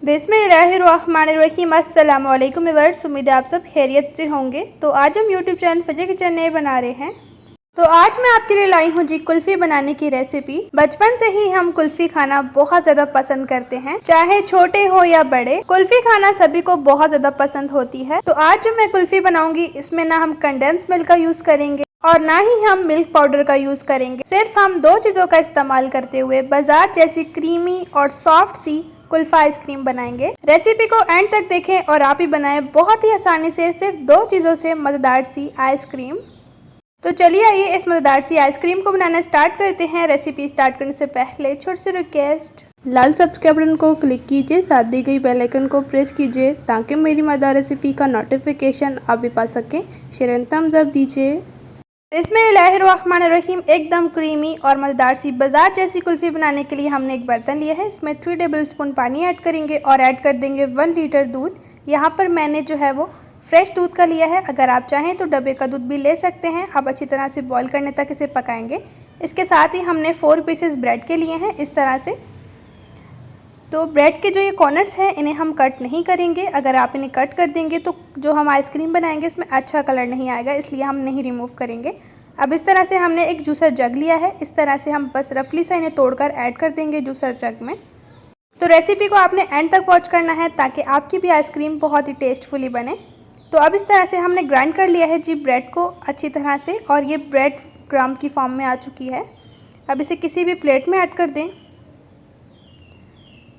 बिस्मिल्लाहिर्रहमानिर्रहीम। अस्सलाम वालेकुम व्यूअर्स, उम्मीद है आप सब खैरियत से होंगे। तो आज हम यूट्यूब चैनल फजर किचन नए बना रहे हैं। तो आज मैं आपके लिए लाई हूँ जी कुल्फ़ी बनाने की रेसिपी। बचपन से ही हम कुल्फ़ी खाना बहुत ज़्यादा पसंद करते हैं, चाहे छोटे हो या बड़े, कुल्फ़ी खाना सभी को बहुत ज़्यादा पसंद होती है। तो आज जो मैं कुल्फ़ी बनाऊंगी इसमें ना हम कंडेंस मिल्क का यूज़ करेंगे और ना ही हम मिल्क पाउडर का यूज़ करेंगे। सिर्फ हम दो चीज़ों का इस्तेमाल करते हुए बाजार जैसी क्रीमी और सॉफ्ट सी कुल्फा आइसक्रीम बनाएंगे। रेसिपी को एंड तक देखें और आप ही बनाएं बहुत ही आसानी से सिर्फ दो चीज़ों से मज़ेदार सी आइसक्रीम। तो चलिए आइए इस मज़ेदार सी आइसक्रीम को बनाना स्टार्ट करते हैं। रेसिपी स्टार्ट करने से पहले छोटी सी रिक्वेस्ट, लाल सब्सक्राइब बटन को क्लिक कीजिए, साथ दी गई बेल आइकन को प्रेस कीजिए ताकि मेरी मज़ेदार रेसिपी का नोटिफिकेशन आप भी पा सकें। शेयर एंड थम्स अप दीजिए। बिस्मिल्लाहिर्रहमानिर्रहीम। एकदम क्रीमी और मज़ेदार सी बाजार जैसी कुल्फ़ी बनाने के लिए हमने एक बर्तन लिया है। इसमें 3 टेबलस्पून पानी ऐड करेंगे और ऐड कर देंगे 1 लीटर दूध। यहाँ पर मैंने जो है वो फ्रेश दूध का लिया है। अगर आप चाहें तो डब्बे का दूध भी ले सकते हैं। आप अच्छी तरह से बॉईल करने तक इसे पकाएंगे। इसके साथ ही हमने 4 पीसेस ब्रेड के लिए हैं इस तरह से। तो ब्रेड के जो ये कॉर्नर्स हैं इन्हें हम कट नहीं करेंगे। अगर आप इन्हें कट कर देंगे तो जो हम आइसक्रीम बनाएंगे इसमें अच्छा कलर नहीं आएगा, इसलिए हम नहीं रिमूव करेंगे। अब इस तरह से हमने एक जूसर जग लिया है। इस तरह से हम बस रफली सा इन्हें तोड़कर ऐड कर देंगे जूसर जग में। तो रेसिपी को आपने एंड तक वॉच करना है ताकि आपकी भी आइसक्रीम बहुत ही टेस्टफुली बने। तो अब इस तरह से हमने ग्राइंड कर लिया है जी ब्रेड को अच्छी तरह से, और ये ब्रेड क्रम्ब की फॉर्म में आ चुकी है। अब इसे किसी भी प्लेट में ऐड कर दें।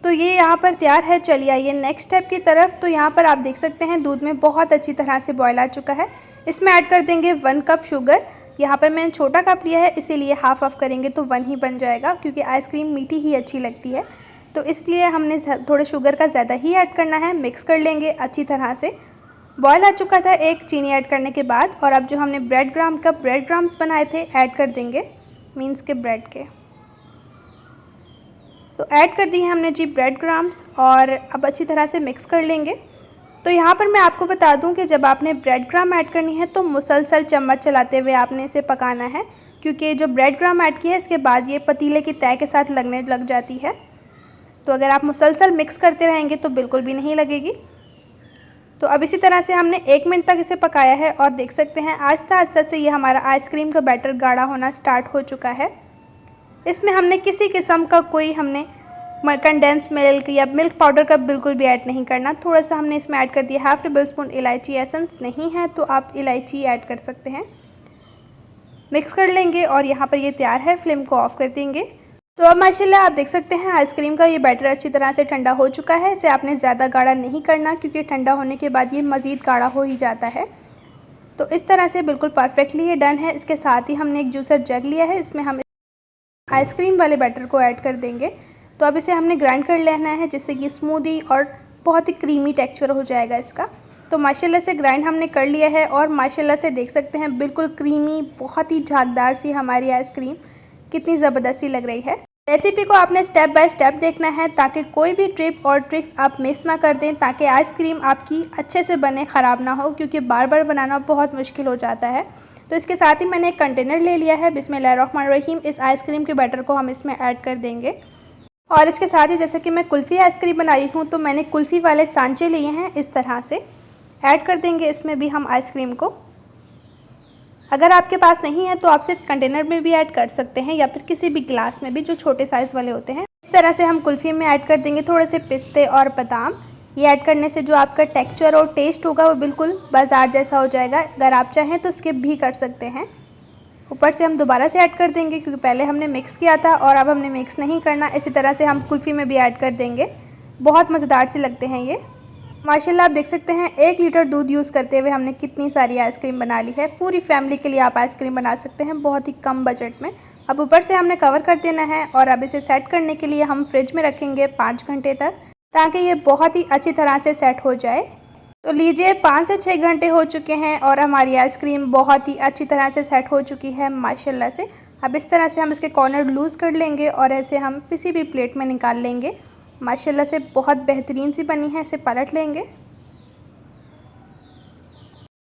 तो ये यहाँ पर तैयार है। चलिए आइए नेक्स्ट स्टेप की तरफ। तो यहाँ पर आप देख सकते हैं दूध में बहुत अच्छी तरह से बॉयल आ चुका है। इसमें ऐड कर देंगे 1 कप शुगर। यहाँ पर मैंने छोटा कप लिया है, इसीलिए हाफ ऑफ करेंगे तो 1 ही बन जाएगा, क्योंकि आइसक्रीम मीठी ही अच्छी लगती है। तो इसलिए हमने थोड़े शुगर का ज़्यादा ही ऐड करना है। मिक्स कर लेंगे अच्छी तरह से। बॉयल आ चुका था एक चीनी ऐड करने के बाद। और अब जो हमने ब्रेड क्रम्ब्स बनाए थे ऐड कर देंगे, मीन्स के ब्रेड के। तो ऐड कर दिए हमने जी ब्रेड क्रम्ब्स और अब अच्छी तरह से मिक्स कर लेंगे। तो यहाँ पर मैं आपको बता दूं कि जब आपने ब्रेड क्रम्ब ऐड करनी है तो मुसलसल चम्मच चलाते हुए आपने इसे पकाना है, क्योंकि जो ब्रेड क्रम्ब ऐड किया है इसके बाद ये पतीले की तह के साथ लगने लग जाती है। तो अगर आप मुसलसल मिक्स करते रहेंगे तो बिल्कुल भी नहीं लगेगी। तो अब इसी तरह से हमने 1 मिनट तक इसे पकाया है और देख सकते हैं आहिस्ता आहिस्ता से ये हमारा आइसक्रीम का बैटर गाढ़ा होना स्टार्ट हो चुका है। इसमें हमने किसी किस्म का कोई कंडेंस मिल्क या मिल्क पाउडर का बिल्कुल भी ऐड नहीं करना। थोड़ा सा हमने इसमें ऐड कर दिया हाफ टेबलस्पून इलायची एसेंस। नहीं है तो आप इलायची ऐड कर सकते हैं। मिक्स कर लेंगे और यहाँ पर ये तैयार है। फ्लेम को ऑफ कर देंगे। तो अब माशाल्लाह आप देख सकते हैं आइसक्रीम का ये बैटर अच्छी तरह से ठंडा हो चुका है। इसे आपने ज़्यादा गाढ़ा नहीं करना, क्योंकि ठंडा होने के बाद ये मज़ीद गाढ़ा हो ही जाता है। तो इस तरह से बिल्कुल परफेक्टली ये डन है। इसके साथ ही हमने एक जूसर जग लिया है, इसमें हम आइसक्रीम वाले बैटर को ऐड कर देंगे। तो अब इसे हमने ग्राइंड कर लेना है, जिससे कि स्मूदी और बहुत ही क्रीमी टेक्सचर हो जाएगा इसका। तो माशाल्लाह से ग्राइंड हमने कर लिया है और माशाल्लाह से देख सकते हैं बिल्कुल क्रीमी, बहुत ही झागदार सी हमारी आइसक्रीम कितनी ज़बरदस्त सी लग रही है। रेसिपी को आपने स्टेप बाय स्टेप देखना है ताकि कोई भी ट्रिप और ट्रिक्स आप मिस ना कर दें, ताकि आइसक्रीम आपकी अच्छे से बने, ख़राब ना हो, क्योंकि बार बार बनाना बहुत मुश्किल हो जाता है। तो इसके साथ ही मैंने एक कंटेनर ले लिया है। बिस्मिल्लाहिर्रहमानिर्रहीम। इस आइसक्रीम के बैटर को हम इसमें ऐड कर देंगे। और इसके साथ ही जैसे कि मैं कुल्फ़ी आइसक्रीम बनाई हूँ तो मैंने कुल्फ़ी वाले सांचे लिए हैं, इस तरह से ऐड कर देंगे इसमें भी हम आइसक्रीम को। अगर आपके पास नहीं है तो आप सिर्फ कंटेनर में भी ऐड कर सकते हैं या फिर किसी भी ग्लास में भी, जो छोटे साइज़ वाले होते हैं। इस तरह से हम कुल्फ़ी में ऐड कर देंगे थोड़े से पिस्ते और बादाम। ये ऐड करने से जो आपका टेक्सचर और टेस्ट होगा वो बिल्कुल बाजार जैसा हो जाएगा। अगर आप चाहें तो स्किप भी कर सकते हैं। ऊपर से हम दोबारा से ऐड कर देंगे, क्योंकि पहले हमने मिक्स किया था और अब हमने मिक्स नहीं करना। इसी तरह से हम कुल्फ़ी में भी ऐड कर देंगे। बहुत मज़ेदार से लगते हैं ये। माशाल्लाह आप देख सकते हैं 1 लीटर दूध यूज़ करते हुए हमने कितनी सारी आइसक्रीम बना ली है। पूरी फैमिली के लिए आप आइसक्रीम बना सकते हैं बहुत ही कम बजट में। अब ऊपर से हमने कवर कर देना है और अब इसे सेट करने के लिए हम फ्रिज में रखेंगे 5 घंटे तक, ताकि ये बहुत ही अच्छी तरह से सेट हो जाए। तो लीजिए 5 से 6 घंटे हो चुके हैं और हमारी आइसक्रीम बहुत ही अच्छी तरह से सेट हो चुकी है माशाल्लाह से। अब इस तरह से हम इसके कॉर्नर लूज़ कर लेंगे और ऐसे हम किसी भी प्लेट में निकाल लेंगे। माशाल्लाह से बहुत बेहतरीन सी बनी है। इसे पलट लेंगे।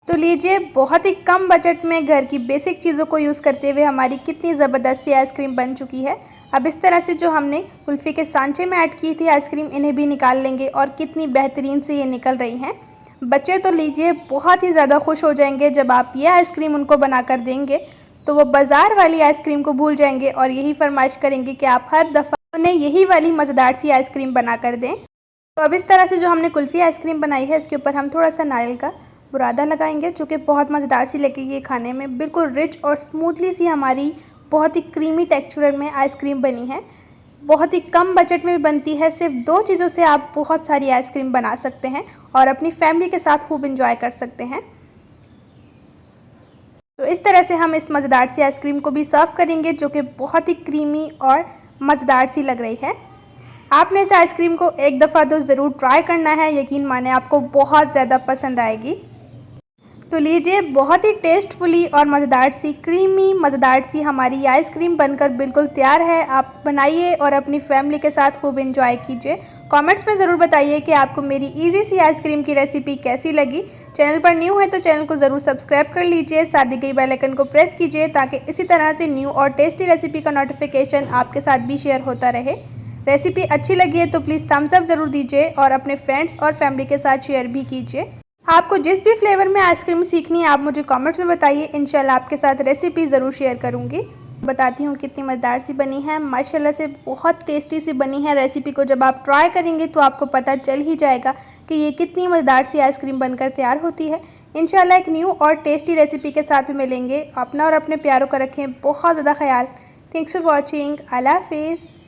तो लीजिए बहुत ही कम बजट में घर की बेसिक चीज़ों को यूज़ करते हुए हमारी कितनी ज़बरदस्त सी आइसक्रीम बन चुकी है। अब इस तरह से जो हमने कुल्फ़ी के सांचे में ऐड की थी आइसक्रीम, इन्हें भी निकाल लेंगे और कितनी बेहतरीन से ये निकल रही हैं। बच्चे तो लीजिए बहुत ही ज़्यादा खुश हो जाएंगे जब आप ये आइसक्रीम उनको बना कर देंगे, तो वो बाज़ार वाली आइसक्रीम को भूल जाएंगे और यही फरमाइश करेंगे कि आप हर दफ़ा उन्हें यही वाली मज़ेदार सी आइसक्रीम बना कर दें। तो अब इस तरह से जो हमने कुल्फ़ी आइसक्रीम बनाई है, इसके ऊपर हम थोड़ा सा नारियल का बुरादा लगाएंगे, जो कि बहुत मज़ेदार सी लगेगी ये खाने में। बिल्कुल रिच और स्मूथली सी हमारी बहुत ही क्रीमी टेक्सचर में आइसक्रीम बनी है। बहुत ही कम बजट में भी बनती है। सिर्फ 2 चीज़ों से आप बहुत सारी आइसक्रीम बना सकते हैं और अपनी फैमिली के साथ खूब इंजॉय कर सकते हैं। तो इस तरह से हम इस मज़ेदार सी आइसक्रीम को भी सर्व करेंगे, जो कि बहुत ही क्रीमी और मज़ेदार सी लग रही है। आपने इस आइसक्रीम को एक दफ़ा तो ज़रूर ट्राई करना है, यकीन माने आपको बहुत ज़्यादा पसंद आएगी। तो लीजिए, बहुत ही टेस्टफुली और मज़ेदार सी क्रीमी मज़ेदार सी हमारी आइसक्रीम बनकर बिल्कुल तैयार है। आप बनाइए और अपनी फैमिली के साथ खूब एंजॉय कीजिए। कमेंट्स में ज़रूर बताइए कि आपको मेरी इजी सी आइसक्रीम की रेसिपी कैसी लगी। चैनल पर न्यू है तो चैनल को ज़रूर सब्सक्राइब कर लीजिए, साथ दी गई बेल आइकन को प्रेस कीजिए ताकि इसी तरह से न्यू और टेस्टी रेसिपी का नोटिफिकेशन आपके साथ भी शेयर होता रहे। रेसिपी अच्छी लगी है तो प्लीज़ थम्स अप ज़रूर दीजिए और अपने फ्रेंड्स और फैमिली के साथ शेयर भी कीजिए। आपको जिस भी फ्लेवर में आइसक्रीम सीखनी है आप मुझे कमेंट्स में बताइए, इंशाल्लाह आपके साथ रेसिपी ज़रूर शेयर करूँगी। बताती हूँ कितनी मज़ेदार सी बनी है, माशाल्लाह से बहुत टेस्टी सी बनी है। रेसिपी को जब आप ट्राई करेंगे तो आपको पता चल ही जाएगा कि ये कितनी मज़ेदार सी आइसक्रीम बनकर तैयार होती है। इंशाल्लाह एक न्यू और टेस्टी रेसिपी के साथ में मिलेंगे। अपना और अपने प्यारों का रखें बहुत ज़्यादा ख्याल। Thanks for watching. अल्लाह हाफिज़।